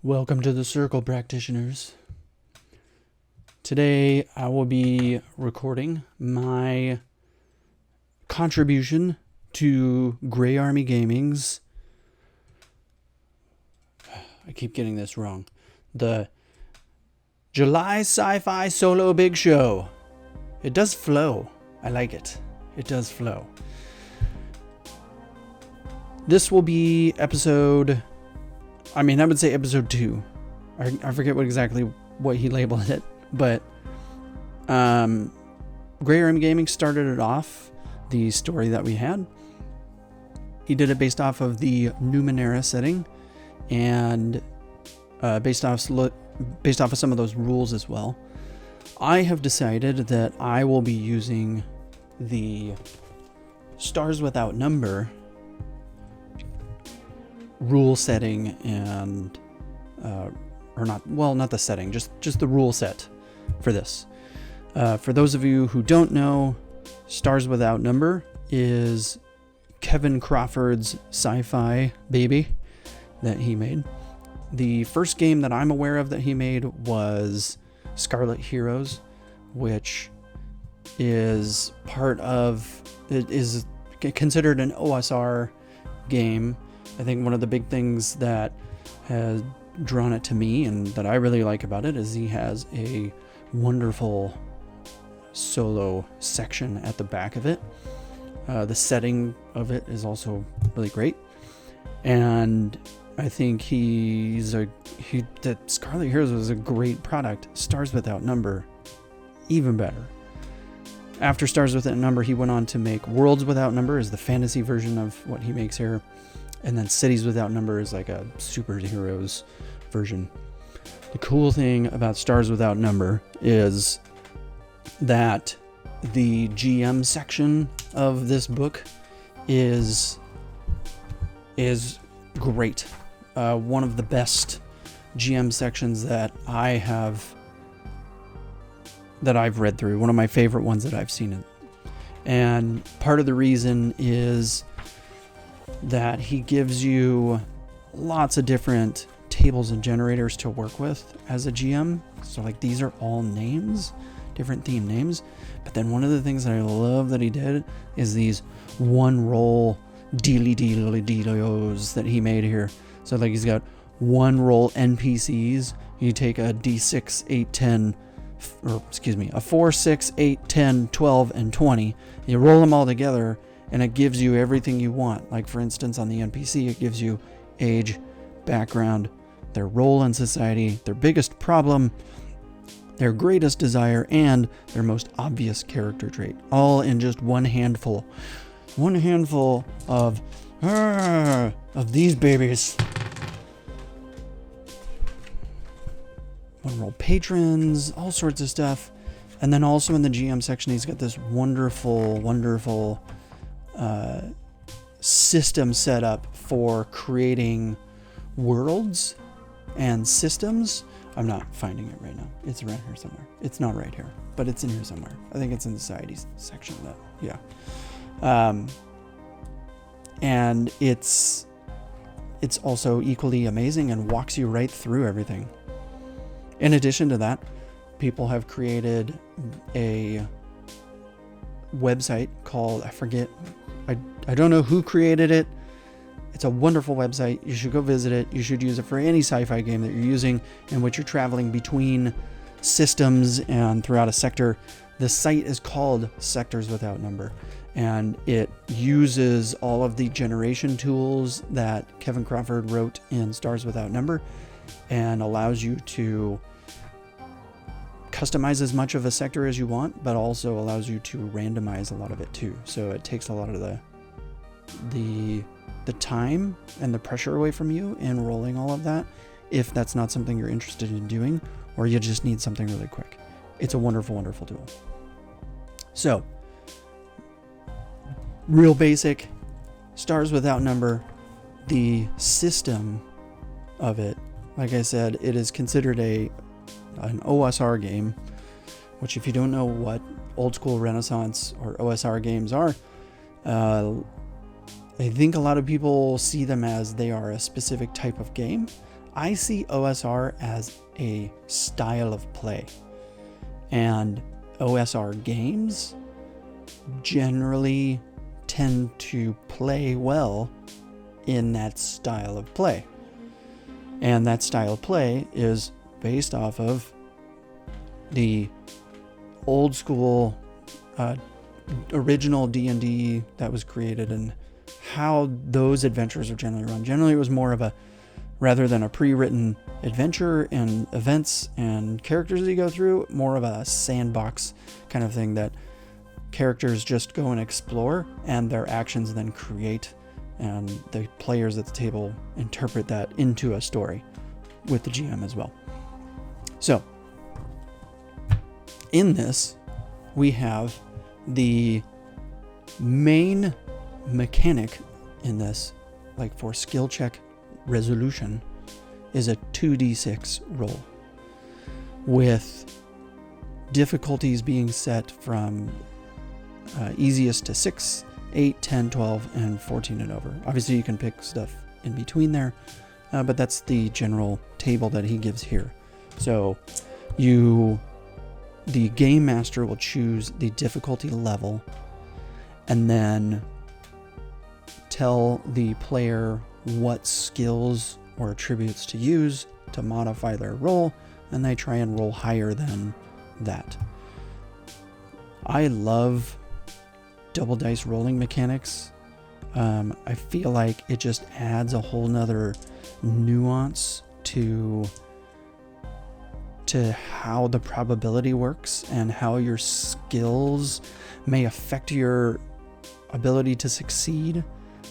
Welcome to the Circle, practitioners. Today I will be recording my contribution to Grey Army Gaming's, I keep getting this wrong, the July Sci-Fi Solo Big Show. It does flow. I like it. It does flow. This will be episode, I would say episode 2. I forget what he labeled it, but Grey Army Gaming started it off, the story that we had. He did it based off of the Numenera setting and based off of some of those rules as well. I have decided that I will be using the Stars Without Number rule setting and not the setting, just the rule set for this. For those of you who don't know, Stars Without Number is Kevin Crawford's sci-fi baby that he made. The first game that I'm aware of that he made was Scarlet Heroes, which is considered an OSR game. I think one of the big things that has drawn it to me and that I really like about it is he has a wonderful solo section at the back of it. The setting of it is also really great. And I think that Scarlet Heroes was a great product. Stars Without Number, even better. After Stars Without Number, he went on to make Worlds Without Number, is the fantasy version of what he makes here. And then Cities Without Number is like a superheroes version. The cool thing about Stars Without Number is that the GM section of this book is great. One of the best GM sections that I've read through. One of my favorite ones that I've seen. And part of the reason is that he gives you lots of different tables and generators to work with as a GM. So like these are all names, different theme names. But then one of the things that I love that he did is these one roll dealios that he made here. So like he's got one roll NPCs. You take a D6, 8, 10, a 4, 6, 8, 10, 12, and 20. You roll them all together and it gives you everything you want. Like for instance, on the NPC, it gives you age, background, their role in society, their biggest problem, their greatest desire, and their most obvious character trait. All in just one handful. One handful of these babies. One roll patrons, all sorts of stuff. And then also in the GM section, he's got this wonderful system set up for creating worlds and systems. I'm not finding it right now. It's around here somewhere. It's not right here, but it's in here somewhere. I think it's in the societies section of that. Yeah. And it's also equally amazing and walks you right through everything. In addition to that, people have created a website called, I don't know who created it. It's a wonderful website. You should go visit it. You should use it for any sci-fi game that you're using in which you're traveling between systems and throughout a sector. The site is called Sectors Without Number, and it uses all of the generation tools that Kevin Crawford wrote in Stars Without Number and allows you to customize as much of a sector as you want, but also allows you to randomize a lot of it too. So it takes a lot of the time and the pressure away from you in rolling all of that, if that's not something you're interested in doing, or you just need something really quick. It's a wonderful tool. So, real basic, Stars Without Number, the system of it, like I said, it is considered an OSR game, which if you don't know what old school Renaissance or OSR games are, I think a lot of people see them as they are a specific type of game. I see OSR as a style of play, and OSR games generally tend to play well in that style of play. And that style of play is based off of the old school original D&D that was created and how those adventures are generally run. Generally, it was more of a, rather than a pre-written adventure and events and characters that you go through, more of a sandbox kind of thing that characters just go and explore, and their actions then create, and the players at the table interpret that into a story with the GM as well. So in this, we have the main mechanic in this, like for skill check resolution, is a 2d6 roll, with difficulties being set from easiest to 6, 8, 10, 12, and 14 and over. Obviously you can pick stuff in between there, but that's the general table that he gives here. So the game master will choose the difficulty level and then tell the player what skills or attributes to use to modify their roll, and they try and roll higher than that. I love double dice rolling mechanics. I feel like it just adds a whole nother nuance to how the probability works and how your skills may affect your ability to succeed.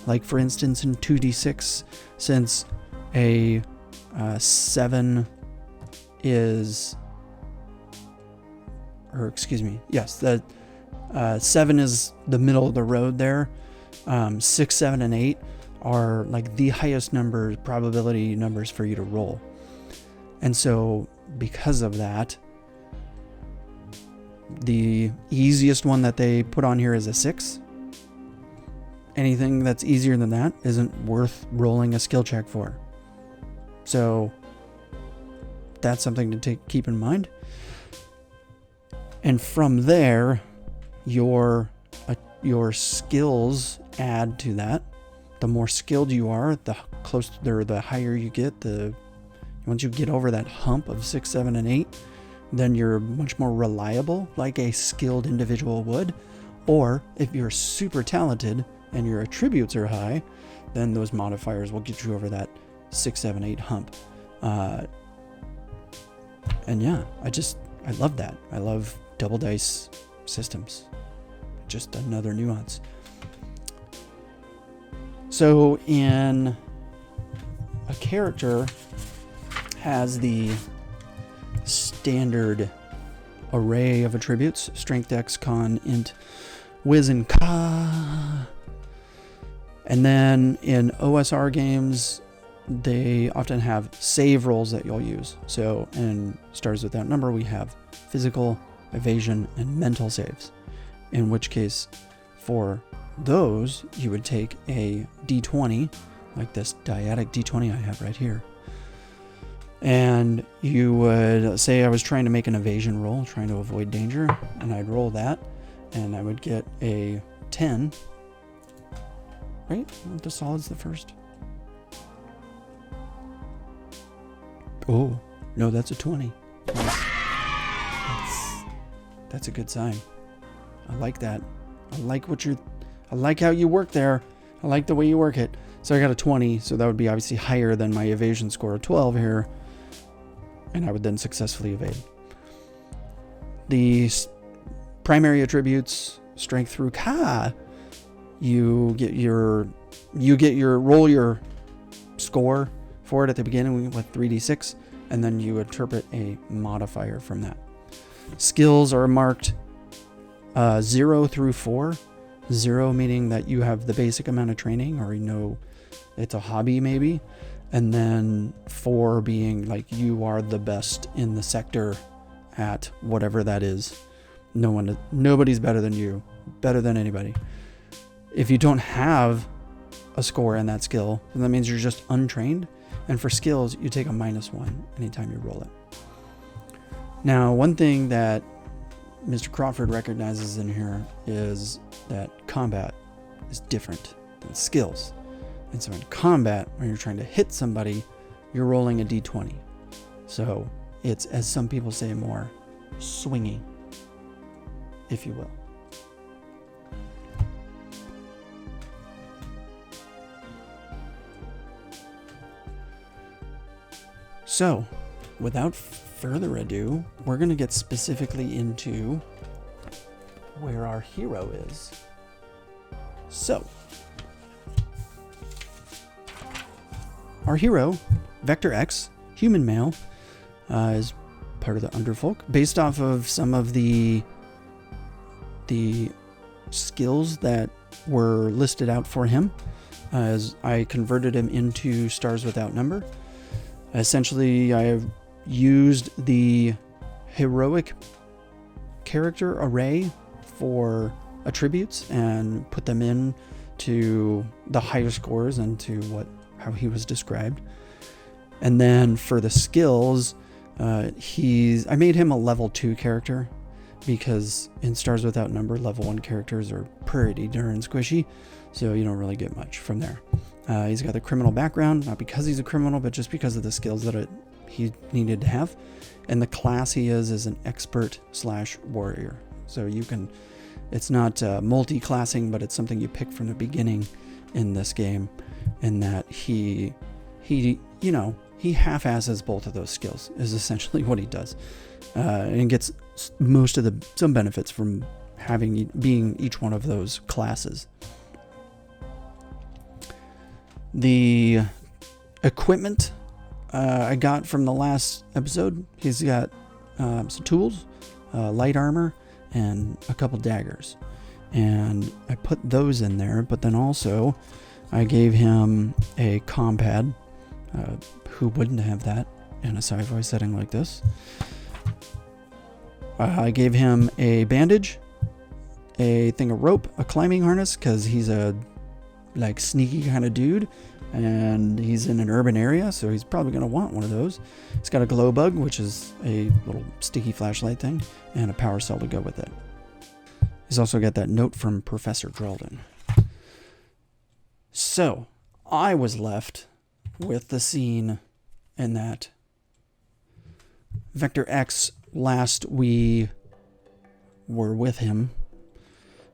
Like for instance, in 2d6, since a 7 is, or excuse me, yes, the 7 is the middle of the road there. 6, 7, and 8 are like the highest numbers, probability numbers for you to roll. And so because of that, the easiest one that they put on here is a 6. Anything that's easier than that isn't worth rolling a skill check for. So that's something to keep in mind. And from there, your skills add to that. The more skilled you are, the higher you get. Once you get over that hump of 6, 7, and 8, then you're much more reliable, like a skilled individual would. Or if you're super talented and your attributes are high, then those modifiers will get you over that 6, 7, 8 hump. And yeah, I love that. I love double dice systems. Just another nuance. So in a character has the standard array of attributes: strength, dex, con, int, wiz, and ka. And then in OSR games, they often have save rolls that you'll use. So in Stars Without Number, we have physical, evasion, and mental saves. In which case, for those, you would take a d20, like this diadic d20 I have right here. And you would say I was trying to make an evasion roll, trying to avoid danger, and I'd roll that, and I would get a 10. Right? The solid's the first. Oh, no, that's a 20. That's a good sign. I like that. I like how you work there. I like the way you work it. So I got a 20, so that would be obviously higher than my evasion score of 12 here. And I would then successfully evade. The primary attributes, strength through ka, you get your roll your score for it at the beginning with 3d6, and then you interpret a modifier from that. Skills are marked 0 through 4. 0 meaning that you have the basic amount of training, or it's a hobby maybe, and then 4 being like you are the best in the sector at whatever that is. Nobody's better than you, better than anybody. If you don't have a score in that skill, and that means you're just untrained. And for skills, you take a -1 anytime you roll it. Now, one thing that Mr. Crawford recognizes in here is that combat is different than skills. And so in combat, when you're trying to hit somebody, you're rolling a d20. So it's, as some people say, more swingy, if you will. So, without further ado, we're going to get specifically into where our hero is. So, our hero, Vector X, human male, is part of the Underfolk, based off of some of the skills that were listed out for him, as I converted him into Stars Without Number. Essentially, I have used the heroic character array for attributes and put them in to the higher scores and to how he was described. And then for the skills, I made him a level 2 character, because in Stars Without Number, level 1 characters are pretty darn squishy, so you don't really get much from there. He's got the criminal background, not because he's a criminal, but just because of the skills that he needed to have. And the class he is an expert/warrior. So it's not multi-classing, but it's something you pick from the beginning in this game, in that he half-asses both of those skills, is essentially what he does. And gets some benefits from being each one of those classes. The equipment I got from the last episode, he's got some tools, light armor, and a couple daggers. And I put those in there, but then also I gave him a compad. Who wouldn't have that in a sci-fi setting like this? I gave him a bandage, a thing of rope, a climbing harness, because he's a sneaky kind of dude, and he's in an urban area, so he's probably going to want one of those. He's got a glow bug, which is a little sticky flashlight thing, and a power cell to go with it. He's also got that note from Professor Drawden. So I was left with the scene in that Vector X, last we were with him,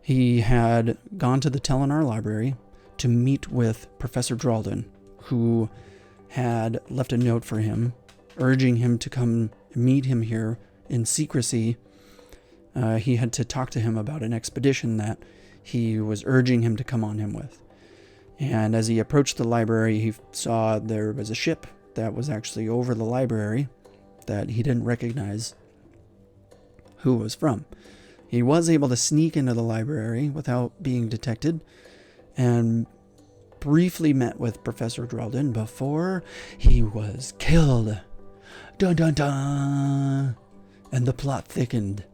he had gone to the Telenar library to meet with Professor Drawden, who had left a note for him, urging him to come meet him here in secrecy. He had to talk to him about an expedition that he was urging him to come on him with. And as he approached the library, he saw there was a ship that was actually over the library that he didn't recognize who it was from. He was able to sneak into the library without being detected and briefly met with Professor Drawden before he was killed. Dun dun dun! And the plot thickened.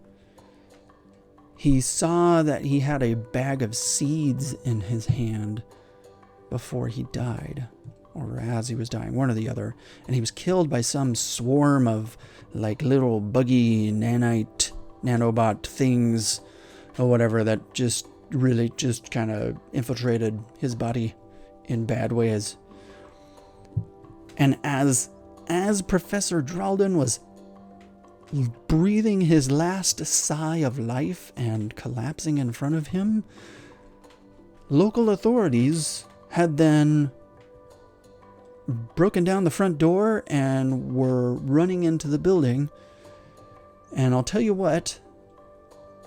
He saw that he had a bag of seeds in his hand before he died, or as he was dying, one or the other, and he was killed by some swarm of little buggy nanobot things or whatever that just kind of infiltrated his body in bad ways. And as Professor Drawden was breathing his last sigh of life and collapsing in front of him, local authorities had then broken down the front door and were running into the building. And I'll tell you what,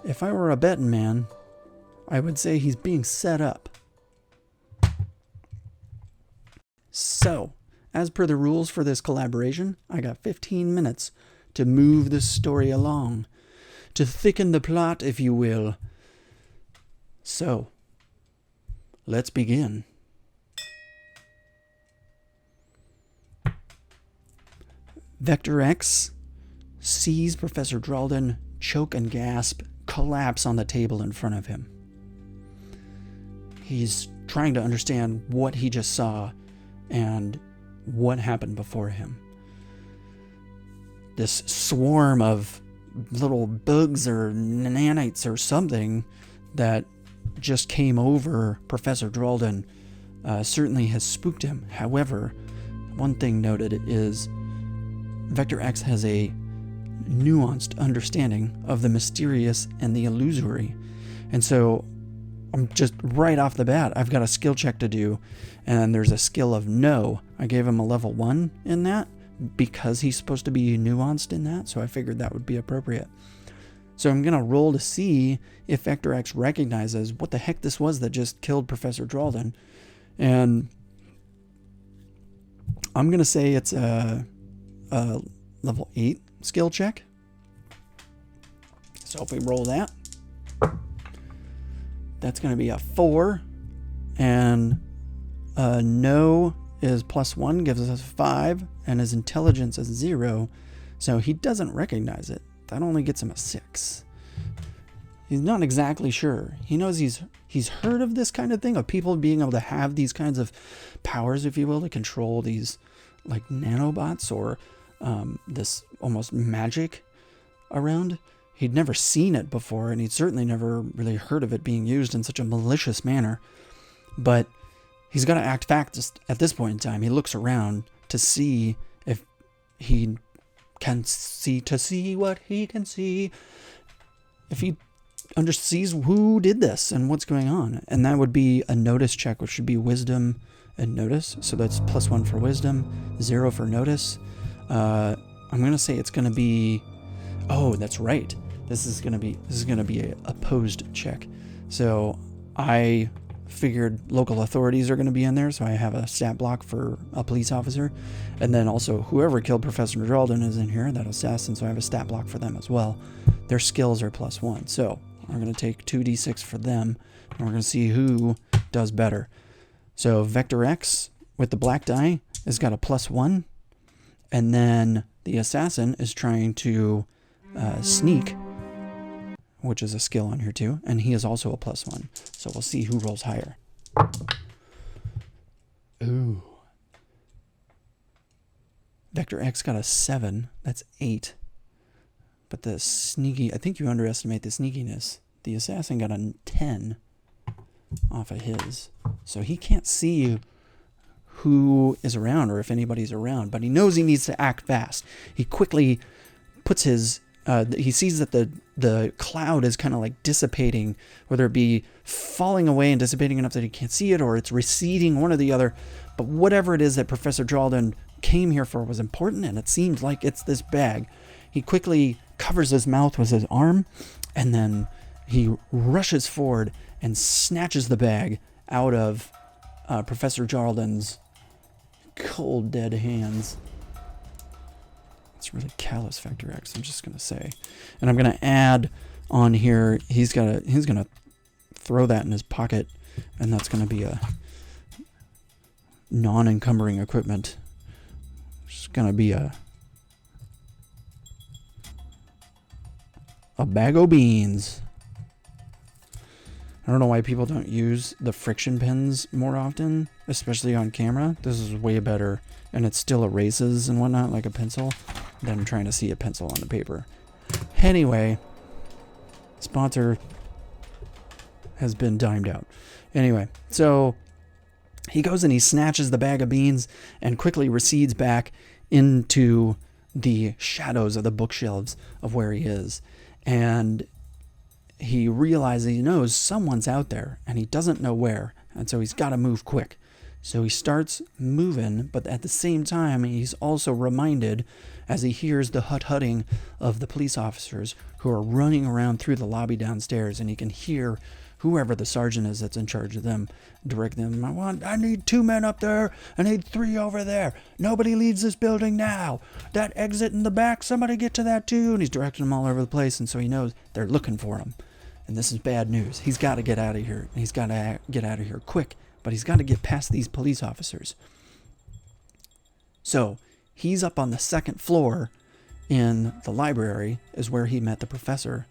if I were a betting man, I would say he's being set up. So, as per the rules for this collaboration, I got 15 minutes to move this story along, to thicken the plot, if you will. So, let's begin. Vector X sees Professor Drawden choke and gasp, collapse on the table in front of him. he's trying to understand what he just saw and what happened before him. This swarm of little bugs or nanites or something that just came over Professor Dralden certainly has spooked him. However, one thing noted is Vector X has a nuanced understanding of the mysterious and the illusory. And so I'm just right off the bat, I've got a skill check to do, and there's a skill of know. I gave him a level 1 in that because he's supposed to be nuanced in that, so I figured that would be appropriate. So I'm going to roll to see if Vector X recognizes what the heck this was that just killed Professor Dralden. And I'm going to say it's a level 8 skill check. So if we roll that, that's going to be a 4. And no is +1, gives us 5. And his intelligence is 0. So he doesn't recognize it. That only gets him a 6. He's not exactly sure. He knows he's heard of this kind of thing, of people being able to have these kinds of powers, if you will, to control these like nanobots or this almost magic around. He'd never seen it before, and he'd certainly never really heard of it being used in such a malicious manner. But he's got to act fast at this point in time. He looks around to see if he can see what he can see. If he sees who did this and what's going on. And that would be a notice check, which should be wisdom and notice. So that's +1 for wisdom, 0 for notice. I'm going to say it's going to be, oh, that's right. This is going to be a opposed check. So I figured local authorities are going to be in there, so I have a stat block for a police officer, and then also whoever killed Professor Dralden is in here, that assassin, so I have a stat block for them as well. Their skills are +1, so we're going to take 2d6 for them, and we're going to see who does better. So Vector X with the black die has got a +1, and then the assassin is trying to sneak, which is a skill on here too, and he is also a +1. So we'll see who rolls higher. Ooh. Vector X got a 7. That's 8. But the sneaky, I think you underestimate the sneakiness. The assassin got a 10 off of his. So he can't see who is around or if anybody's around, but he knows he needs to act fast. He quickly puts his he sees that the cloud is kind of like dissipating, whether it be falling away and dissipating enough that he can't see it, or it's receding, one or the other. But whatever it is that Professor Dralden came here for was important, and it seems like it's this bag. He quickly covers his mouth with his arm, and then he rushes forward and snatches the bag out of Professor Dralden's cold, dead hands. It's really callous, Vector X, I'm just going to say. And I'm going to add on here, he's going to throw that in his pocket, and that's going to be a non-encumbering equipment. It's going to be a bag of beans. I don't know why people don't use the friction pens more often, especially on camera. This is way better, and it still erases and whatnot like a pencil, than trying to see a pencil on the paper. Anyway, sponsor has been dimed out. Anyway, so he goes and he snatches the bag of beans and quickly recedes back into the shadows of the bookshelves of where he is. And he realizes, he knows someone's out there and he doesn't know where. And so he's got to move quick. So he starts moving, but at the same time, he's also reminded as he hears the hut-hutting of the police officers who are running around through the lobby downstairs, and he can hear whoever the sergeant is that's in charge of them direct them. I need 2 men up there. I need 3 over there. Nobody leaves this building now. That exit in the back, somebody get to that too. And he's directing them all over the place, and so he knows they're looking for him. And this is bad news. He's got to get out of here. And he's got to get out of here quick. But he's got to get past these police officers. So he's up on the 2nd floor in the library, is where he met the professor.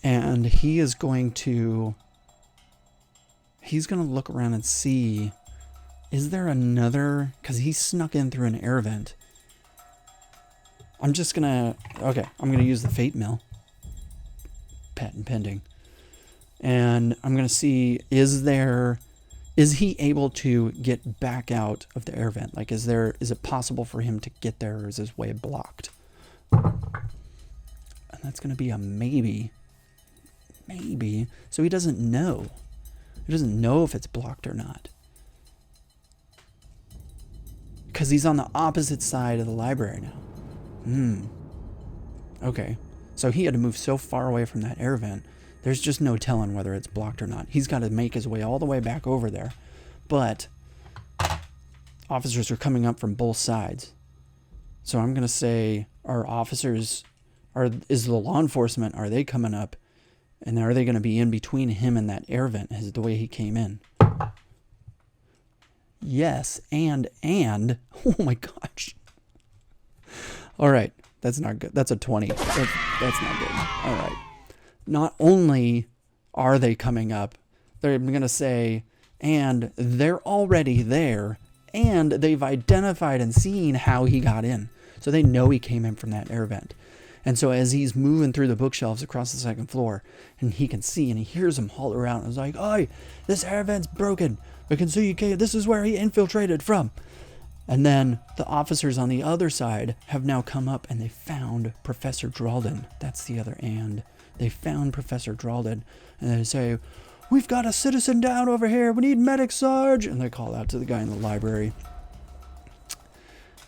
And he is going to he's going to look around and see, is there another, because he snuck in through an air vent. I'm just going to, okay, I'm going to use the fate mill. Patent pending. And I'm going to see, is he able to get back out of the air vent? Like, is it possible for him to get there, or is his way blocked? And that's going to be a maybe. Maybe. So he doesn't know. He doesn't know if it's blocked or not. Because he's on the opposite side of the library now. Okay. So he had to move so far away from that air vent. There's just no telling whether it's blocked or not. He's got to make his way all the way back over there. But officers are coming up from both sides. So I'm going to say our officers is the law enforcement, are they coming up? And are they going to be in between him and that air vent, is the way he came in? Yes, and oh my gosh. All right, that's not good. That's a 20. That's not good. All right. Not only are they coming up, they're going to say, and they're already there, and they've identified and seen how he got in. So they know he came in from that air vent. And so as he's moving through the bookshelves across the second floor, and he can see, and he hears them holler out, and he's like, "Oi, this air vent's broken. We can see you came. This is where he infiltrated from." And then the officers on the other side have now come up, and they found Professor Drawden. That's the other and. They found Professor Drawden, and they say, "We've got a citizen down over here. We need medic, Sarge." And they call out to the guy in the library.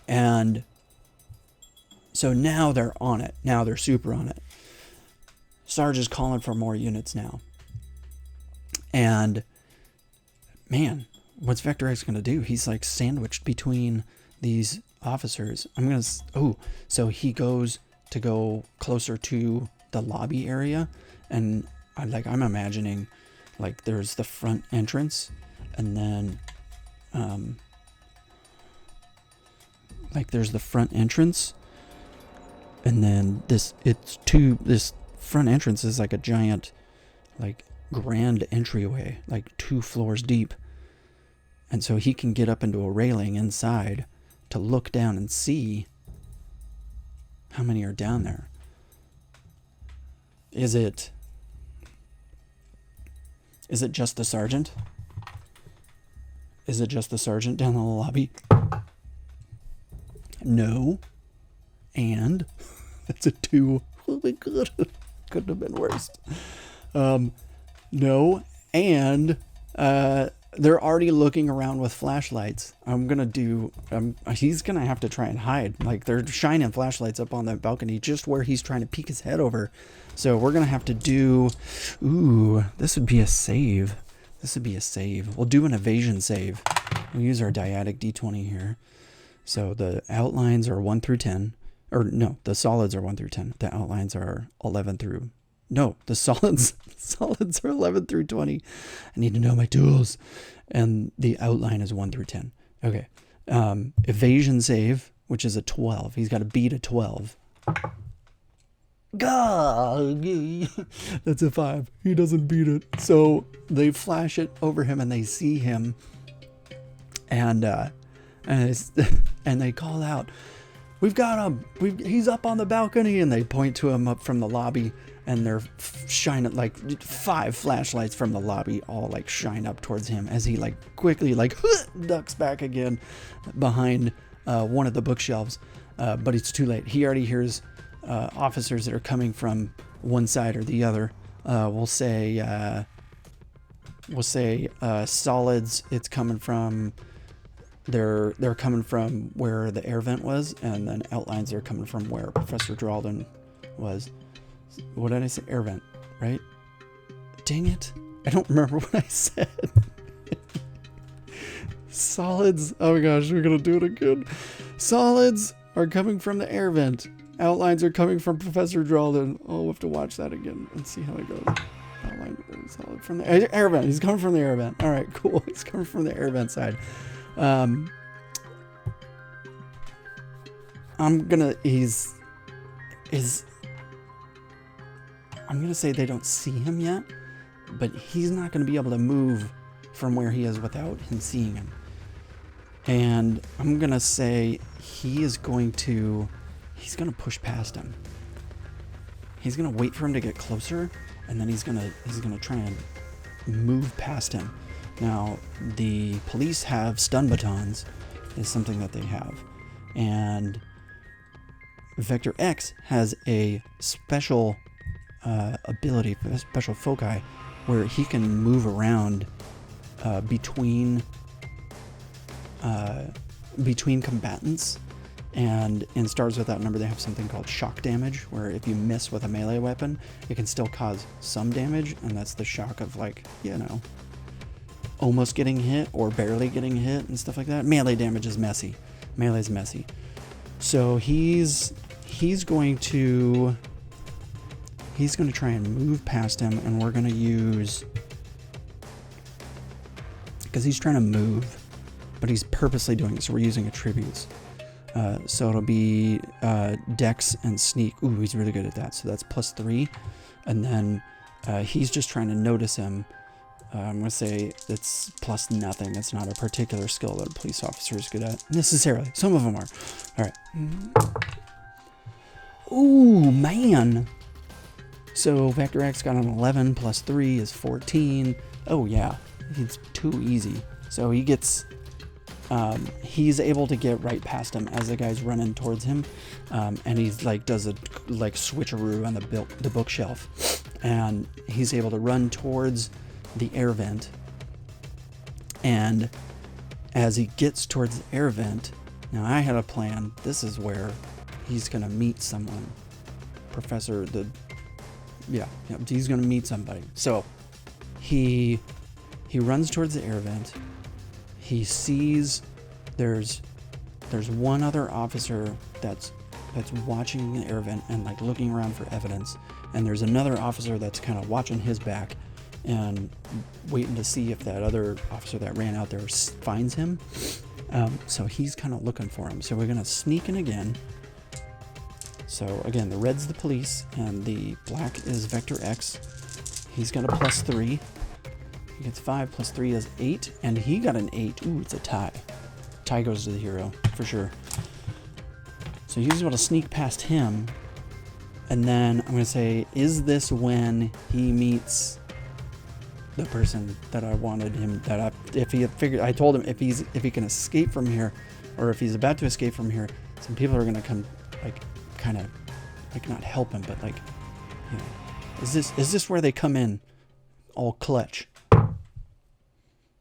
And so now they're on it. Now they're super on it. Sarge is calling for more units now. And man, what's Vector X going to do? He's like sandwiched between these officers. So he goes to go closer to the lobby area, and I'm imagining like there's the front entrance, and then there's the front entrance, and then this front entrance is like a giant like grand entryway, like 2 floors deep. And so he can get up into a railing inside to look down and see how many are down there. Is it just the sergeant? Is it just the sergeant down in the lobby? No. And that's a 2. Oh my god. Couldn't have been worse. No. And they're already looking around with flashlights. He's gonna have to try and hide. Like, they're shining flashlights up on that balcony just where he's trying to peek his head over. So we're gonna have to do, this would be a save. We'll do an evasion save. We'll use our diadic d20 here. So the outlines are 1 through 10. Or no, the solids are 1 through 10. The outlines are 11 through... No, the solids are 11 through 20. I need to know my tools. And the outline is 1 through 10. Okay. Evasion save, which is a 12. He's got to beat a 12. God, that's a 5. He doesn't beat it. So they flash it over him, and they see him, and they call out, "We've got him! He's up on the balcony!" And they point to him up from the lobby, and they're shining like 5 flashlights from the lobby, all like shine up towards him as he like quickly like ducks back again behind one of the bookshelves. But it's too late. He already hears officers that are coming from one side or the other. We'll say solids. It's coming from they're coming from where the air vent was, and then outlines are coming from where Professor Drawden was. What did I say? Air vent, right? Dang it! I don't remember what I said. Solids. Oh my gosh, we're gonna do it again. Solids are coming from the air vent. Outlines are coming from Professor Drawden. Oh, we'll have to watch that again and see how it goes. Outline solid from the air vent. He's coming from the air vent. All right, cool. He's coming from the air vent side. I'm gonna say they don't see him yet, but he's not gonna be able to move from where he is without him seeing him. And I'm going to say he's going to push past him. He's going to wait for him to get closer, and then he's going to try and move past him. Now, the police have stun batons, is something that they have. And Vector X has a special ability, a special foci, where he can move around between combatants. And in Stars Without Number, they have something called shock damage, where if you miss with a melee weapon, it can still cause some damage, and that's the shock of, like, you know, almost getting hit or barely getting hit and stuff like that. Melee damage is messy. Melee's messy. So he's going to try and move past him, and we're going to use, because he's trying to move, but he's purposely doing it, so we're using attributes. So it'll be Dex and Sneak. Ooh, he's really good at that. So that's +3. And then he's just trying to notice him. I'm going to say it's +0. It's not a particular skill that a police officer is good at, necessarily. Some of them are. All right. Ooh, man. So Vector X got an 11, +3 is 14. Oh, yeah. It's too easy. So he gets... he's able to get right past him as the guy's running towards him, and he's like does a like switcheroo on the bookshelf, and he's able to run towards the air vent. And as he gets towards the air vent, now I had a plan. This is where he's gonna meet someone. He's gonna meet somebody. So he runs towards the air vent. He sees there's one other officer that's watching the air vent and like looking around for evidence, and there's another officer that's kind of watching his back and waiting to see if that other officer that ran out there finds him. So he's kind of looking for him. So we're gonna sneak in again. So again, the red's the police and the black is Vector X. He's got a +3. He gets 5 +3 is 8, and he got an 8. Ooh, it's a tie. Tie goes to the hero, for sure. So he's able to sneak past him, and then I'm going to say, is this when he meets the person that I wanted him, I told him if he can escape from here, or if he's about to escape from here, some people are going to come, like, kind of, like, not help him, but, like, you know, is this where they come in all clutch?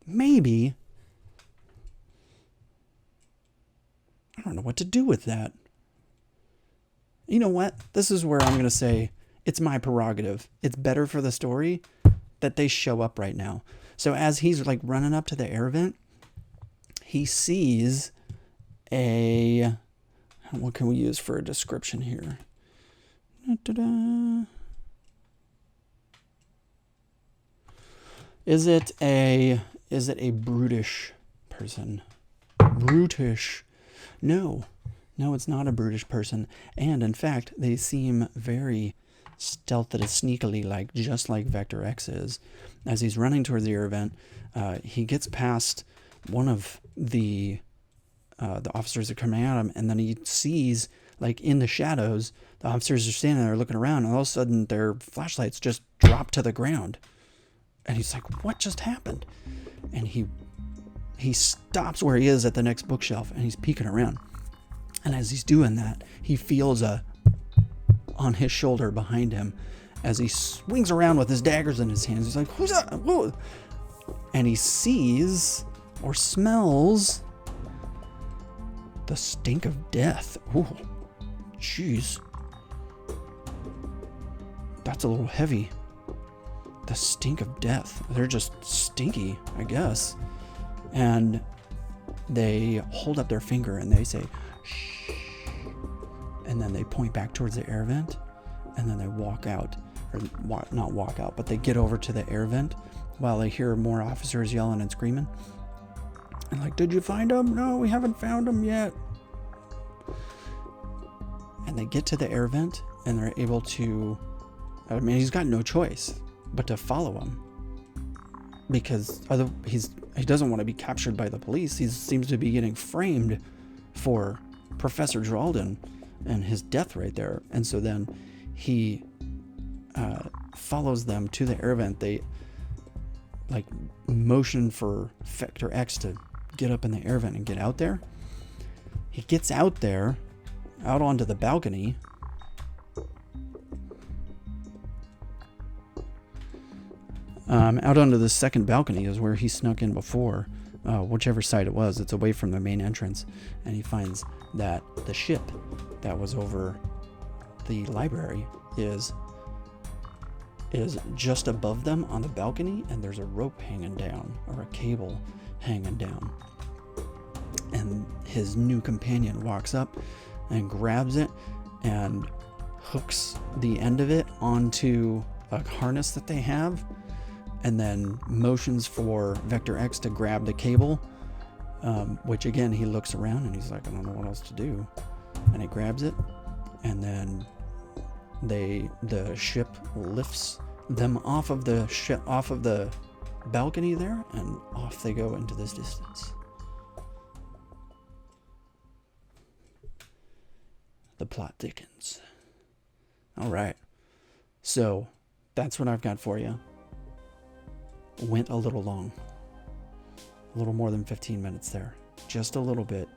Maybe. I don't know what to do with that. You know what? This is where I'm going to say it's my prerogative. It's better for the story that they show up right now. So as he's like running up to the air vent, he sees a... What can we use for a description here? Da-da-da. Is it a brutish person? Brutish. No, it's not a brutish person. And in fact, they seem very stealthily, sneakily, just like Vector X is. As he's running towards the air vent, he gets past one of the officers are coming at him, and then he sees, like, in the shadows, the officers are standing there looking around, and all of a sudden their flashlights just drop to the ground. And he's like, what just happened? And he stops where he is at the next bookshelf, and he's peeking around. And as he's doing that, he feels on his shoulder behind him as he swings around with his daggers in his hands. He's like, who's that? Whoa. And he sees or smells the stink of death. Ooh, jeez. That's a little heavy. The stink of death. They're just stinky, I guess. And they hold up their finger and they say, shh. And then they point back towards the air vent, and then they walk out, or not walk out, but they get over to the air vent while they hear more officers yelling and screaming. And like, did you find him? No, we haven't found him yet. And they get to the air vent, and they're able to, I mean, he's got no choice but to follow him. because he doesn't want to be captured by the police. He seems to be getting framed for Professor Geraldin and his death right there. And so then he follows them to the air vent. They like motion for Vector X to get up in the air vent and get out there. He gets out there, out onto the balcony. Out onto the second balcony is where he snuck in before, whichever side it was. It's away from the main entrance. And he finds that the ship that was over the library is just above them on the balcony, and there's a rope hanging down, or a cable hanging down. And his new companion walks up and grabs it and hooks the end of it onto a harness that they have, and then motions for Vector X to grab the cable, which again, he looks around and he's like, I don't know what else to do. And he grabs it, and then the ship lifts them off of the balcony there, and off they go into this distance. The plot thickens. All right, so that's what I've got for you. Went a little long, a little more than 15 minutes there, just a little bit,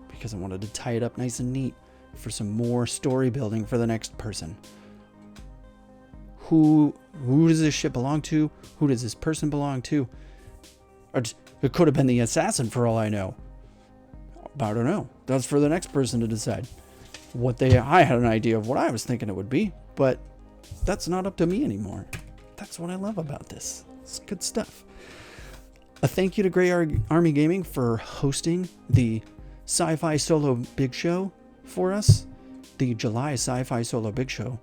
because I wanted to tie it up nice and neat for some more story building for the next person. Who does this ship belong to? Who does this person belong to? Or it could have been the assassin for all I know. I don't know. That's for the next person to decide. I had an idea of what I was thinking it would be, but that's not up to me anymore. That's what I love about this. It's good stuff. A thank you to Grey Army Gaming for hosting the Sci-Fi Solo Big Show for us, the July Sci-Fi Solo Big Show.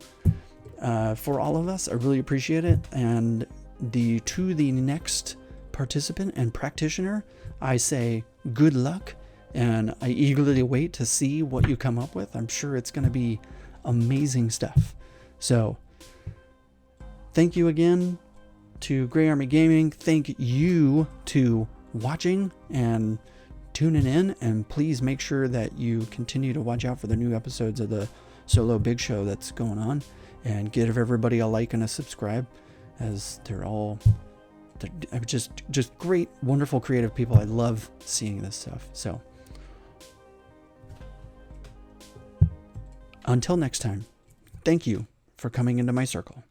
For all of us, I really appreciate it. And to the next participant and practitioner, I say good luck, and I eagerly await to see what you come up with. I'm sure it's going to be amazing stuff. So thank you again to Grey Army Gaming. Thank you to watching and tuning in, and please make sure that you continue to watch out for the new episodes of the Solo Big Show that's going on, and give everybody a like and a subscribe, as they're just great, wonderful, creative people. I love seeing this stuff. So until next time, thank you for coming into my circle.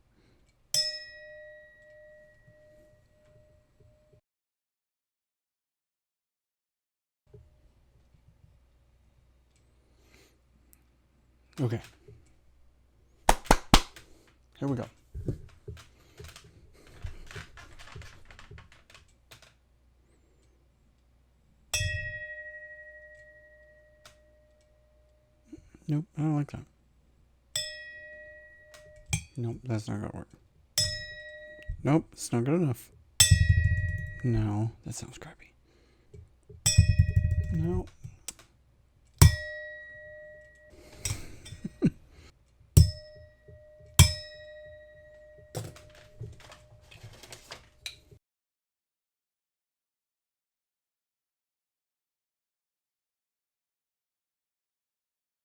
Okay. Here we go. Nope, I don't like that. Nope, that's not gonna work. Nope, it's not good enough. No, that sounds crappy. No.